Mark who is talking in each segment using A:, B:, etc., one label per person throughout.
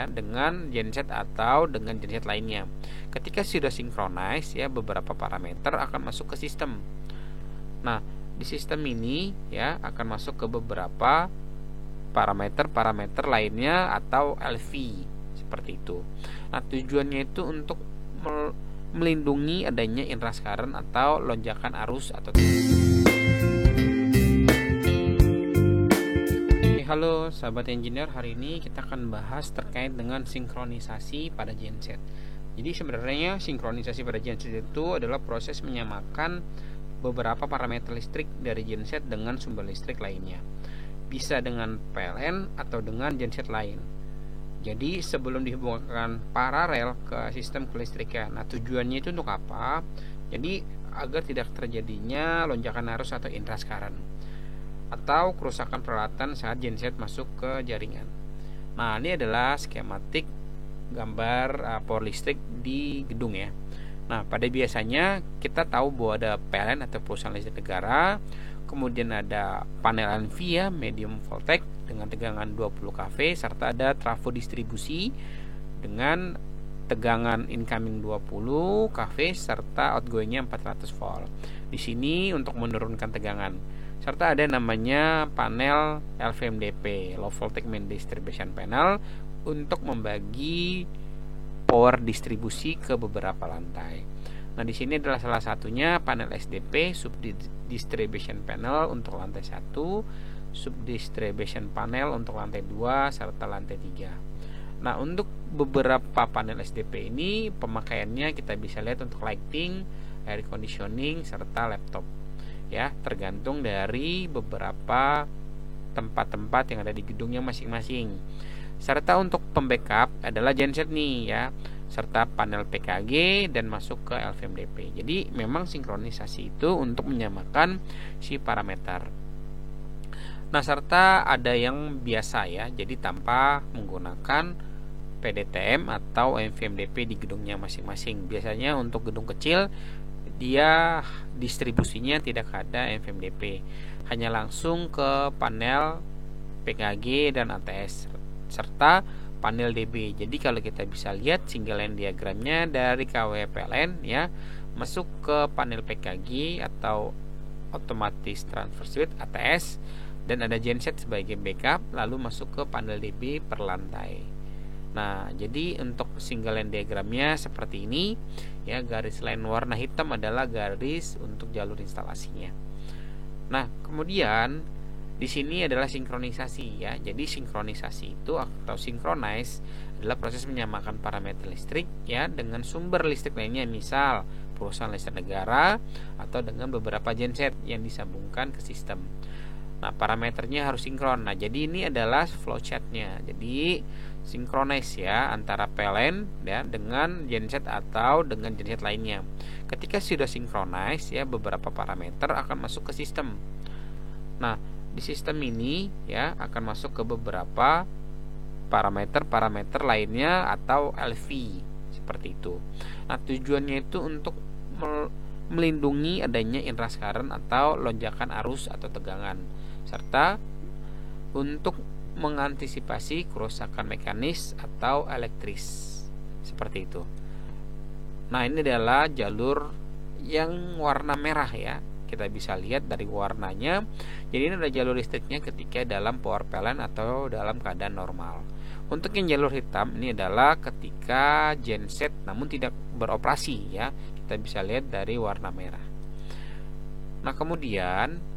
A: dengan genset atau dengan genset lainnya. Ketika sudah synchronize ya, beberapa parameter akan masuk ke sistem. Nah, di sistem ini ya akan masuk ke beberapa parameter-parameter lainnya atau LV seperti itu. Nah, tujuannya itu untuk melindungi adanya interest current atau lonjakan arus atau Halo sahabat engineer, hari ini kita akan bahas terkait dengan sinkronisasi pada genset. Jadi sebenarnya sinkronisasi pada genset itu adalah proses menyamakan beberapa parameter listrik dari genset dengan sumber listrik lainnya. Bisa dengan PLN atau dengan genset lain. Jadi sebelum dihubungkan paralel ke sistem kelistrikan. Nah, tujuannya itu untuk apa? Jadi agar tidak terjadinya lonjakan arus atau interest current atau kerusakan peralatan saat genset masuk ke jaringan. Nah, ini adalah skematik gambar power listrik di gedung ya. Nah, pada biasanya kita tahu bahwa ada PLN atau perusahaan listrik negara, kemudian ada panel NV ya, medium voltage dengan tegangan 20 kV, serta ada trafo distribusi dengan tegangan incoming 20 kV serta outgoingnya 400 volt. Di sini untuk menurunkan tegangan. Serta ada namanya panel LVMDP, Low Voltage Main Distribution Panel, untuk membagi power distribusi ke beberapa lantai. Nah, di sini adalah salah satunya panel SDP, Sub Distribution Panel untuk lantai 1, Sub Distribution Panel untuk lantai 2 serta lantai 3. Nah, untuk beberapa panel SDP ini pemakaiannya kita bisa lihat untuk lighting, air conditioning serta laptop. Ya, tergantung dari beberapa tempat-tempat yang ada di gedungnya masing-masing. Serta untuk pembackup adalah genset nih ya, serta panel PKG dan masuk ke LVMDP. Jadi memang sinkronisasi itu untuk menyamakan si parameter. Nah, serta ada yang biasa ya, jadi tanpa menggunakan PDTM atau LVMDP di gedungnya masing-masing. Biasanya untuk gedung kecil dia distribusinya tidak ada LVMDP, hanya langsung ke panel PKG dan ATS serta panel DB. Jadi kalau kita bisa lihat single line diagramnya dari KW PLN ya, masuk ke panel PKG atau otomatis transfer switch ATS, dan ada genset sebagai backup, lalu masuk ke panel DB per lantai. Nah, jadi untuk single line diagramnya seperti ini ya, garis line warna hitam adalah garis untuk jalur instalasinya. Nah, kemudian di sini adalah sinkronisasi ya. Jadi sinkronisasi itu atau synchronize adalah proses menyamakan parameter listrik ya dengan sumber listrik lainnya, misal perusahaan listrik negara atau dengan beberapa genset yang disambungkan ke sistem. Nah, parameternya harus sinkron. Nah, jadi ini adalah flowchartnya. Jadi sinkronis ya antara PLN ya dengan genset atau dengan genset lainnya. Ketika sudah sinkronis ya, beberapa parameter akan masuk ke sistem. Nah, di sistem ini ya akan masuk ke beberapa parameter-parameter lainnya atau LV seperti itu. Nah, tujuannya itu untuk melindungi adanya interest current atau lonjakan arus atau tegangan, serta untuk mengantisipasi kerusakan mekanis atau elektris seperti itu. Nah, ini adalah jalur yang warna merah ya, kita bisa lihat dari warnanya. Jadi ini adalah jalur listriknya ketika dalam power PLN atau dalam keadaan normal. Untuk yang jalur hitam ini adalah ketika genset namun tidak beroperasi ya, kita bisa lihat dari warna merah. Nah, kemudian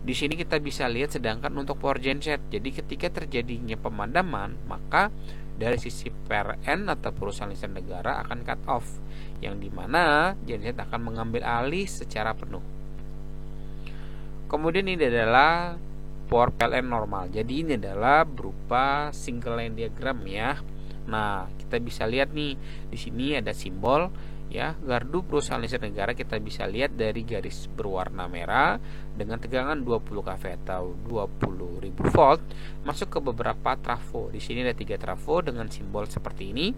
A: di sini kita bisa lihat sedangkan untuk power genset. Jadi ketika terjadinya pemadaman, maka dari sisi PLN atau perusahaan listrik negara akan cut off, yang dimana genset akan mengambil alih secara penuh. Kemudian ini adalah power PLN normal. Jadi ini adalah berupa single line diagram ya. Nah, kita bisa lihat nih di sini ada simbol ya, gardu perusahaan listrik negara. Kita bisa lihat dari garis berwarna merah dengan tegangan 20 kV atau 20.000 volt masuk ke beberapa trafo. Di sini ada 3 trafo dengan simbol seperti ini,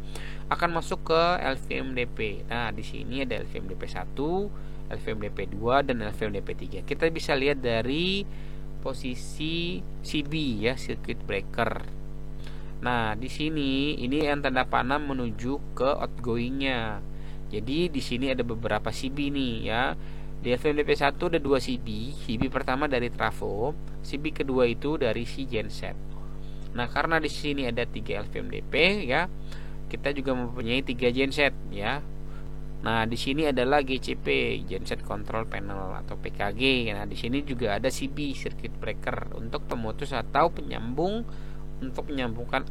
A: akan masuk ke LVMDP. Nah, di sini ada LVMDP 1, LVMDP 2 dan LVMDP 3. Kita bisa lihat dari posisi CB ya, circuit breaker. Nah, di sini ini yang tanda panah menuju ke outgoingnya. Jadi di sini ada beberapa CB nih ya. Di FMDP1 ada 2 CB. CB pertama dari trafo, CB kedua itu dari si genset. Nah, karena di sini ada 3 LVMDP ya, kita juga mempunyai 3 genset ya. Nah, di sini adalah GCP, Genset Control Panel atau PKG. Nah, di sini juga ada CB, Circuit Breaker, untuk pemutus atau penyambung untuk menyambungkan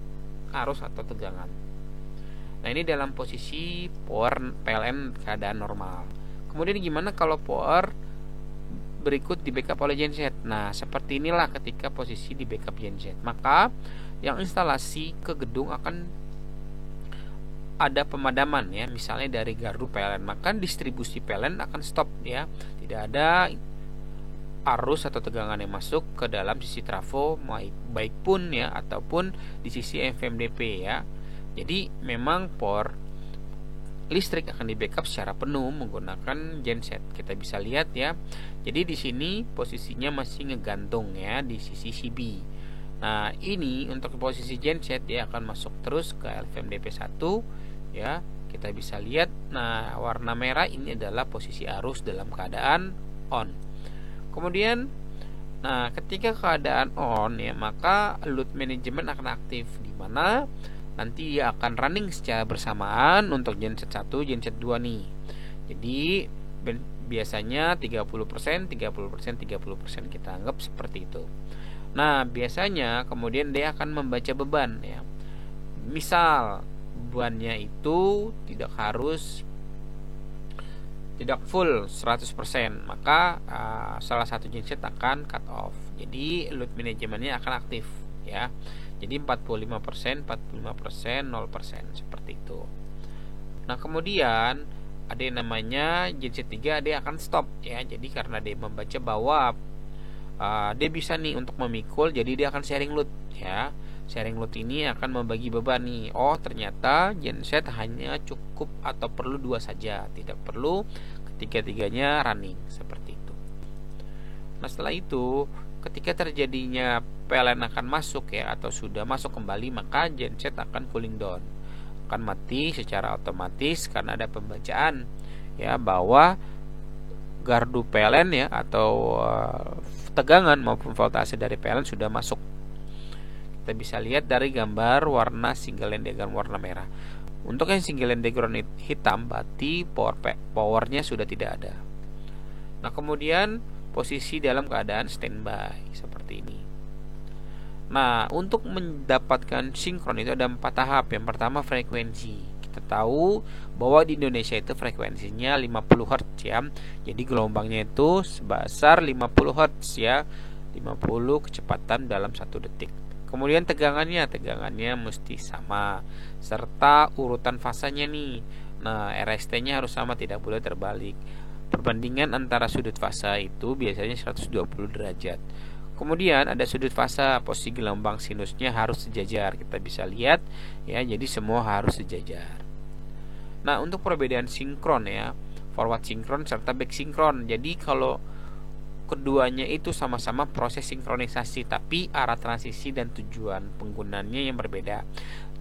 A: arus atau tegangan. Nah, ini dalam posisi power PLN keadaan normal. Kemudian gimana kalau power berikut di backup oleh genset? Nah, seperti inilah ketika posisi di backup genset. Maka yang instalasi ke gedung akan ada pemadaman ya, misalnya dari gardu PLN, maka distribusi PLN akan stop ya. Tidak ada arus atau tegangan yang masuk ke dalam sisi trafo, baik pun ya ataupun di sisi FMDP ya. Jadi memang power listrik akan di backup secara penuh menggunakan genset. Kita bisa lihat ya. Jadi di sini posisinya masih ngegantung ya di sisi CB. Nah, ini untuk posisi genset dia akan masuk terus ke LVMDP1 ya. Kita bisa lihat. Nah, warna merah ini adalah posisi arus dalam keadaan on. Kemudian nah, ketika keadaan on ya, maka load management akan aktif, di mana nanti dia akan running secara bersamaan untuk genset 1, genset 2 nih. Jadi biasanya 30%, 30%, 30% kita anggap seperti itu. Nah, biasanya kemudian dia akan membaca beban ya. Misal bebannya itu tidak full 100%, maka salah satu genset akan cut off. Jadi load manajemennya akan aktif ya. Jadi 45%, 45%, 0% seperti itu. Nah, kemudian ada yang namanya genset 3, dia akan stop ya. Jadi karena dia membaca bahwa dia bisa nih untuk memikul, jadi dia akan sharing load ya. Sharing load ini akan membagi beban nih. Oh, ternyata genset hanya cukup atau perlu 2 saja, tidak perlu ketiga-tiganya running seperti itu. Nah, setelah itu ketika terjadinya PLN akan masuk ya atau sudah masuk kembali, maka genset akan cooling down, akan mati secara otomatis karena ada pembacaan ya bahwa gardu PLN ya atau tegangan maupun voltase dari PLN sudah masuk. Kita bisa lihat dari gambar warna single line diagram warna merah. Untuk yang single line diagram hitam berarti powernya sudah tidak ada. Nah, kemudian posisi dalam keadaan standby seperti ini. Nah, untuk mendapatkan sinkron itu ada 4 tahap. Yang pertama frekuensi. Kita tahu bahwa di Indonesia itu frekuensinya 50 Hz ya. Jadi gelombangnya itu sebesar 50 Hz ya. 50 kecepatan dalam 1 detik. Kemudian tegangannya mesti sama, serta urutan fasanya nih. Nah, RST-nya harus sama, tidak boleh terbalik. Perbandingan antara sudut fasa itu biasanya 120 derajat. Kemudian ada sudut fasa, posisi gelombang sinusnya harus sejajar. Kita bisa lihat ya, jadi semua harus sejajar. Nah, untuk perbedaan sinkron ya, forward sinkron serta back sinkron. Jadi kalau keduanya itu sama-sama proses sinkronisasi, tapi arah transisi dan tujuan penggunaannya yang berbeda.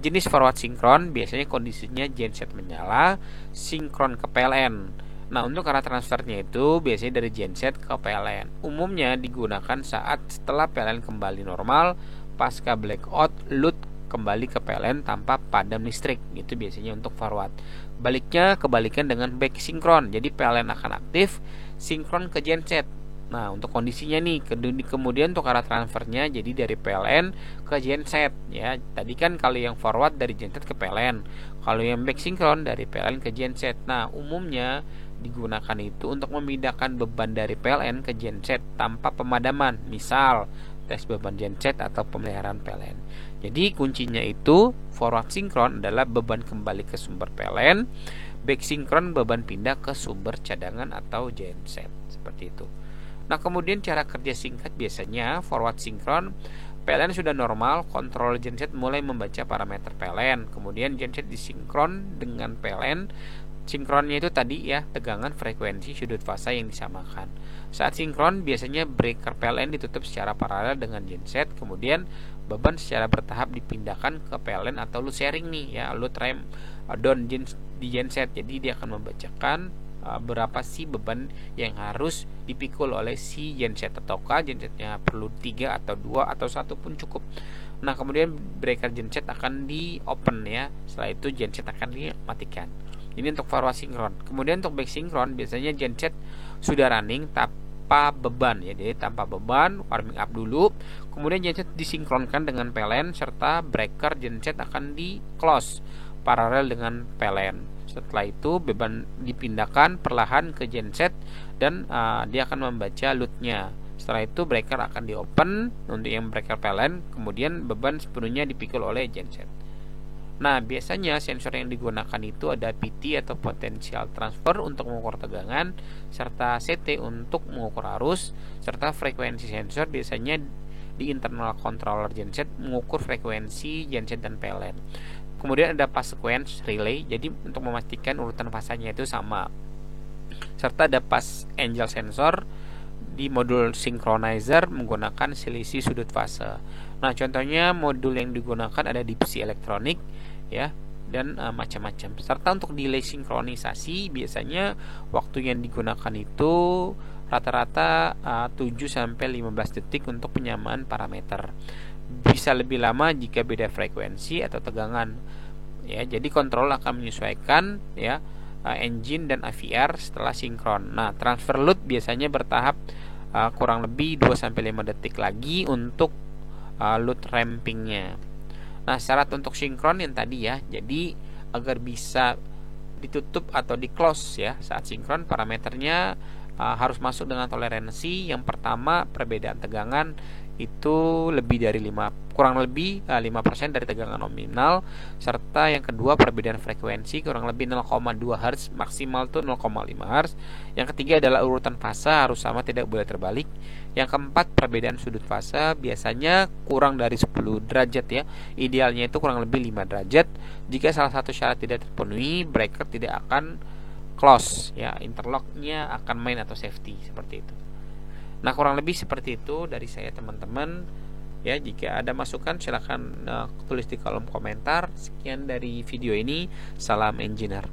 A: Jenis forward sinkron biasanya kondisinya genset menyala, sinkron ke PLN. Nah, untuk arah transfernya itu biasanya dari genset ke PLN. Umumnya digunakan saat setelah PLN kembali normal, pasca blackout, load kembali ke PLN tanpa padam listrik. Itu biasanya untuk forward. Baliknya kebalikan dengan back sinkron. Jadi PLN akan aktif, sinkron ke genset. Nah, untuk kondisinya nih, kemudian untuk arah transfernya jadi dari PLN ke genset ya. Tadi kan kalau yang forward dari genset ke PLN, kalau yang back sinkron dari PLN ke genset. Nah, umumnya digunakan itu untuk memindahkan beban dari PLN ke genset tanpa pemadaman, misal tes beban genset atau pemeliharaan PLN. Jadi kuncinya itu forward sinkron adalah beban kembali ke sumber PLN, back sinkron beban pindah ke sumber cadangan atau genset, seperti itu. Nah, kemudian cara kerja singkat biasanya forward sinkron, PLN sudah normal, kontrol genset mulai membaca parameter PLN, kemudian genset disinkron dengan PLN Sinkronnya itu tadi ya, tegangan, frekuensi, sudut fasa yang disamakan. Saat sinkron biasanya breaker PLN ditutup secara paralel dengan genset, kemudian beban secara bertahap dipindahkan ke PLN atau load sharing nih ya, load ramp down di genset. Jadi dia akan membacakan berapa sih beban yang harus dipikul oleh si genset, ataukah gensetnya perlu 3 atau 2 atau 1 pun cukup. Nah, kemudian breaker genset akan di open ya. Setelah itu genset akan dimatikan. Ini untuk forward sinkron. Kemudian untuk back sinkron biasanya genset sudah running tanpa beban ya. Jadi tanpa beban, warming up dulu. Kemudian genset disinkronkan dengan PLN serta breaker genset akan di close paralel dengan PLN. Setelah itu beban dipindahkan perlahan ke genset dan dia akan membaca loadnya. Setelah itu breaker akan di open untuk yang breaker PLN, kemudian beban sepenuhnya dipikul oleh genset. Nah, biasanya sensor yang digunakan itu ada PT atau potential transfer untuk mengukur tegangan, serta CT untuk mengukur arus, serta frekuensi sensor biasanya di internal controller genset mengukur frekuensi genset dan PLN. Kemudian ada path sequence relay, jadi untuk memastikan urutan fasanya itu sama. Serta ada path angle sensor di modul synchronizer menggunakan selisih sudut fase. Nah, contohnya modul yang digunakan ada di PC elektronik ya, dan macam-macam. Serta untuk delay sinkronisasi biasanya waktu yang digunakan itu rata-rata 7-15 detik untuk penyamaan parameter. Bisa lebih lama jika beda frekuensi atau tegangan. Ya, jadi kontrol akan menyesuaikan ya engine dan AVR setelah sinkron. Nah, transfer load biasanya bertahap kurang lebih 2-5 detik lagi untuk load rampingnya. Nah, syarat untuk sinkron yang tadi ya, jadi agar bisa ditutup atau di close ya saat sinkron, parameternya harus masuk dengan toleransi. Yang pertama, perbedaan tegangan itu lebih dari kurang lebih 5% dari tegangan nominal, serta yang kedua perbedaan frekuensi kurang lebih 0,2 Hz, maksimal tuh 0,5 Hz. Yang ketiga adalah urutan fase harus sama, tidak boleh terbalik. Yang keempat, perbedaan sudut fase biasanya kurang dari 10 derajat ya. Idealnya itu kurang lebih 5 derajat. Jika salah satu syarat tidak terpenuhi, breaker tidak akan close ya, interlocknya akan main atau safety, seperti itu. Nah, kurang lebih seperti itu dari saya teman-teman ya. Jika ada masukan silahkan tulis di kolom komentar. Sekian dari video ini, salam engineer.